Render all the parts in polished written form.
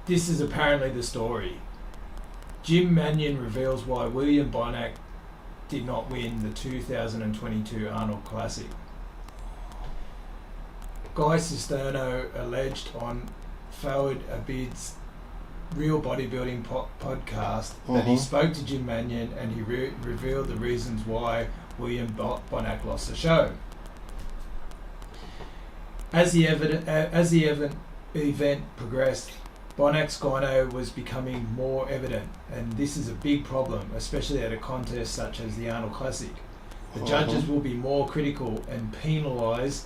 This is apparently the story. Jim Mannion reveals why William Bonac did not win the 2022 Arnold Classic. Guy Cisterno alleged on Forward Abid's Real Bodybuilding podcast that he spoke to Jim Mannion and he revealed the reasons why William Bonac lost the show. As the event progressed, Bonac's gyno was becoming more evident, and this is a big problem, especially at a contest such as the Arnold Classic. The judges will be more critical and penalise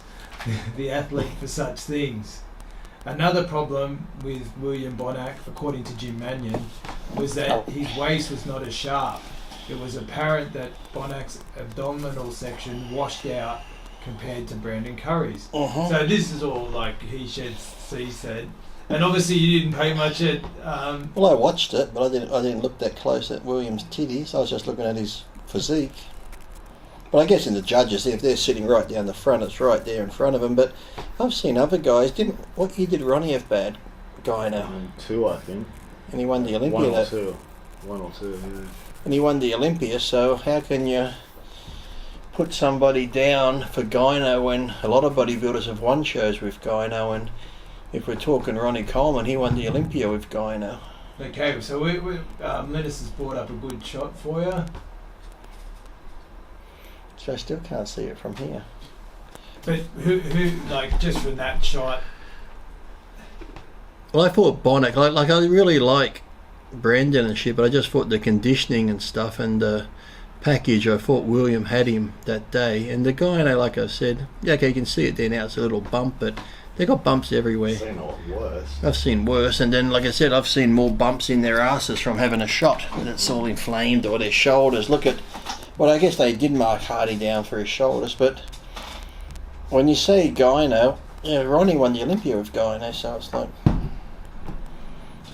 the athlete for such things. Another problem with William Bonac, according to Jim Mannion, was that his waist was not as sharp. It was apparent that Bonac's abdominal section washed out compared to Brandon Curry's. So this is all like he said, she said. And obviously you didn't pay much at... Well, I watched it, but I didn't look that close at William's titties. I was just looking at his physique. But I guess in the judges, if they're sitting right down the front, it's right there in front of them. But I've seen other guys. What year did Ronnie have bad gyno? 2, I think. And he won the Olympia. 1 or 2. 1 or 2, yeah. And he won the Olympia, so how can you put somebody down for gyno when a lot of bodybuilders have won shows with gyno? And if we're talking Ronnie Coleman, he won the Olympia with gyno. Okay, so Linus has brought up a good shot for you. So I still can't see it from here. But who like, just from that shot? Well, I thought Bonac, I really like Brandon and shit, but I just thought the conditioning and stuff and the package, I thought William had him that day. And the gyno, like I said, yeah, okay, you can see it there now, it's a little bump, but they got bumps everywhere. I've seen a lot worse. I've seen worse, and then, like I said, I've seen more bumps in their asses from having a shot that's all inflamed, or their shoulders. Look at, well, I guess they did mark Hardy down for his shoulders, but when you say gyno, yeah, Ronnie won the Olympia with gyno, so it's like,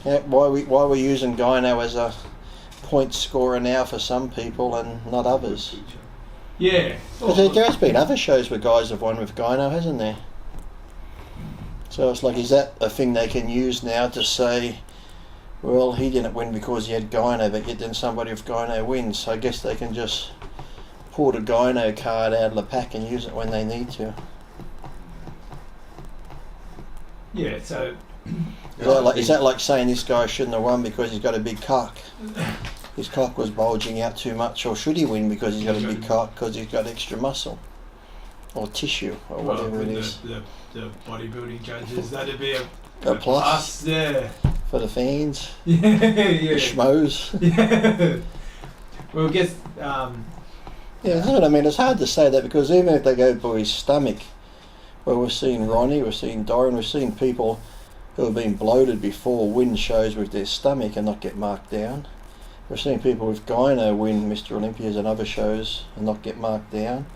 yeah, why we're using gyno as a point scorer now for some people and not others? Yeah. There has been other shows where guys have won with gyno, hasn't there? So it's like, is that a thing they can use now to say, well, he didn't win because he had gyno, but yet then somebody with gyno wins. So I guess they can just pull the gyno card out of the pack and use it when they need to. Yeah, so... Is that like saying this guy shouldn't have won because he's got a big cock? His cock was bulging out too much, or should he win because he's got a big cock because he's got extra muscle? Or tissue, or whatever it is. The bodybuilding judges, that'd be a plus. Yeah. For the fans. Yeah. The schmoes. Yeah. Well, I guess... yeah, that's what I mean. It's hard to say that because even if they go by his stomach, well, we've seen Ronnie, we've seen Dorian, we've seen people who have been bloated before win shows with their stomach and not get marked down. We've seen people with gyno win Mr. Olympias and other shows and not get marked down.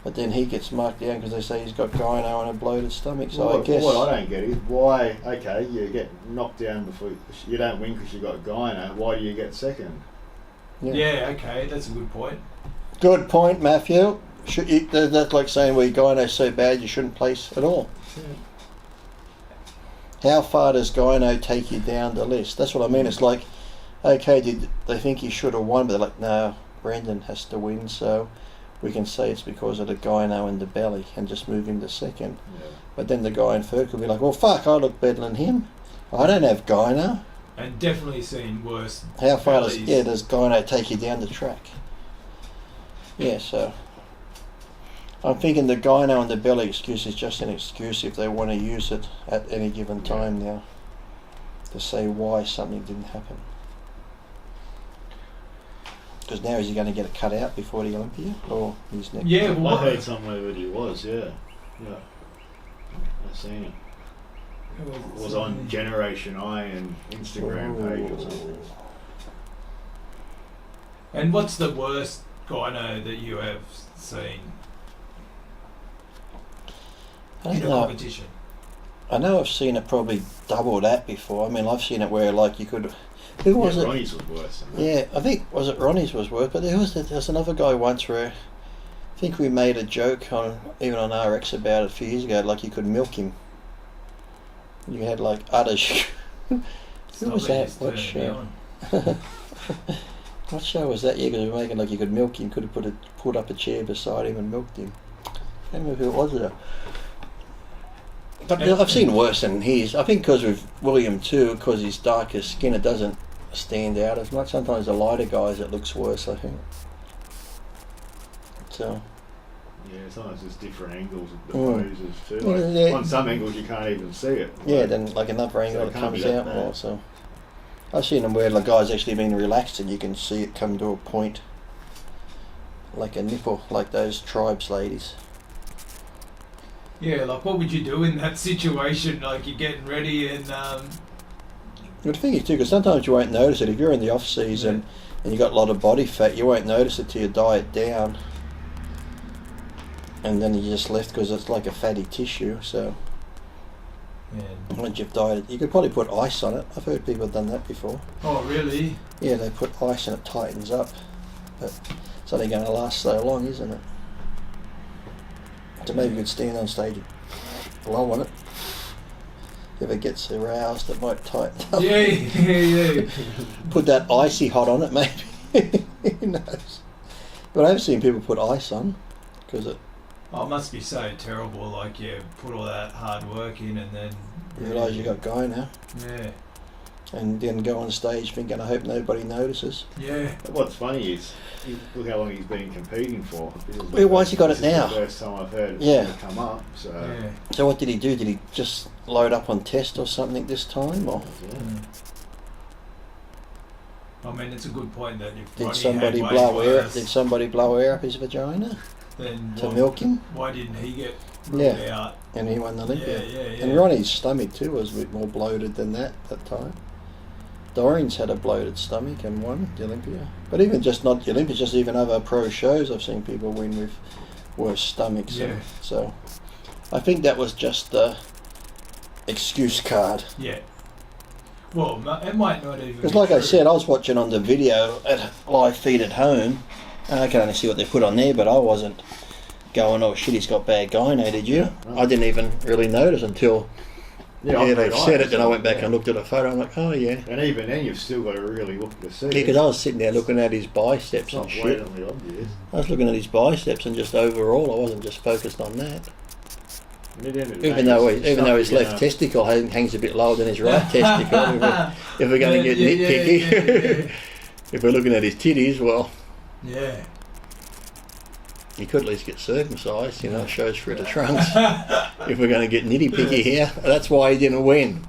But then he gets marked down because they say he's got gyno and a bloated stomach. So well, I guess... What I don't get is why, okay, you get knocked down before... You don't win because you got gyno. Why do you get second? Yeah, okay, that's a good point. Good point, Matthew. That's like saying, well, your gyno's so bad you shouldn't place at all. Yeah. How far does gyno take you down the list? That's what I mean. It's like, okay, did they think he should have won? But they're like, no, Brandon has to win, so we can say it's because of the gyno in the belly and just move him to second. Yeah. But then the guy in third could be like, well, fuck, I look better than him. I don't have gyno. And definitely seen worse. How far does gyno take you down the track? Yeah, so I'm thinking the gyno and the belly excuse is just an excuse if they want to use it at any given time now to say why something didn't happen. Because now is he going to get it cut out before the Olympia or his next? Yeah, well, I heard somewhere that he was. Yeah. I've seen it. It was on Generation I and Instagram page or something. And what's the worst gyno that you have seen in a competition? I know I've seen it probably double that before. I mean, I've seen it where like you could... Who was it? Ronnie's was worse than that. Yeah, I think, was it Ronnie's was worse, but there's another guy once where I think we made a joke even on RX about it a few years ago, like you could milk him. You had like utter Who was that? What show? What show was that? Yeah, because we were making like you could milk him. Could have put up a chair beside him and milked him. I can't remember who it was though. But I've seen worse than his. I think because with William too, because he's darker skin, it doesn't stand out as much. Sometimes the lighter guys, it looks worse, I think. So. Yeah, sometimes there's different angles of the poses too. Like, yeah. On some angles you can't even see it. Yeah, then like another angle so it comes out more. So I've seen them where the guy's actually been relaxed and you can see it come to a point, like a nipple, like those tribes ladies. Yeah, like what would you do in that situation? Like you're getting ready and. Well, the thing is too, because sometimes you won't notice it if you're in the off season and you got a lot of body fat. You won't notice it till you diet down. And then you just left because it's like a fatty tissue. So once you've dieted, you could probably put ice on it. I've heard people have done that before. Oh, really? Yeah, they put ice and it tightens up. But it's only going to last so long, isn't it? So maybe you could stand on stage and blow on it. If it gets aroused, it might tighten up. Yeah. Put that icy hot on it, maybe. Who knows? But I've seen people put ice on because it. Oh, it must be so terrible, like you put all that hard work in and then... Realise you got Gyno. Yeah. And then go on stage thinking, I hope nobody notices. Yeah. What's funny is, look how long he's been competing for. Well, why's he got it now? This is the first time I've heard it come up. So. Yeah. So what did he do? Did he just load up on test or something this time? Or? Yeah. I mean, it's a good point that if Did somebody blow air up his vagina? Then to milk him? Why didn't he get ruled out? And he won the Olympia. Yeah. And Ronnie's stomach too was a bit more bloated than that time. Doreen's had a bloated stomach and won the Olympia. But even just not the Olympia, just even other pro shows, I've seen people win with worse stomachs. Yeah. So I think that was just the excuse card. Yeah. Well, it might not even. Because like I said, I was watching on the video at live feed at home. And I can only see what they put on there, but I wasn't going, oh shit, he's got bad gyno, did you? I didn't even really notice until they said it, then I went back and looked at a photo, I'm like, oh yeah. And even then you've still got to really look to see. Yeah, because I was sitting there looking at his biceps and shit. Blatantly obvious. I was looking at his biceps and just overall, I wasn't just focused on that. Even though his left testicle hangs a bit lower than his right testicle, if we're going to get nitpicky. If we're looking at his titties, well... Yeah. He could at least get circumcised, shows through the trunks. If we're going to get nitty-picky here, that's why he didn't win.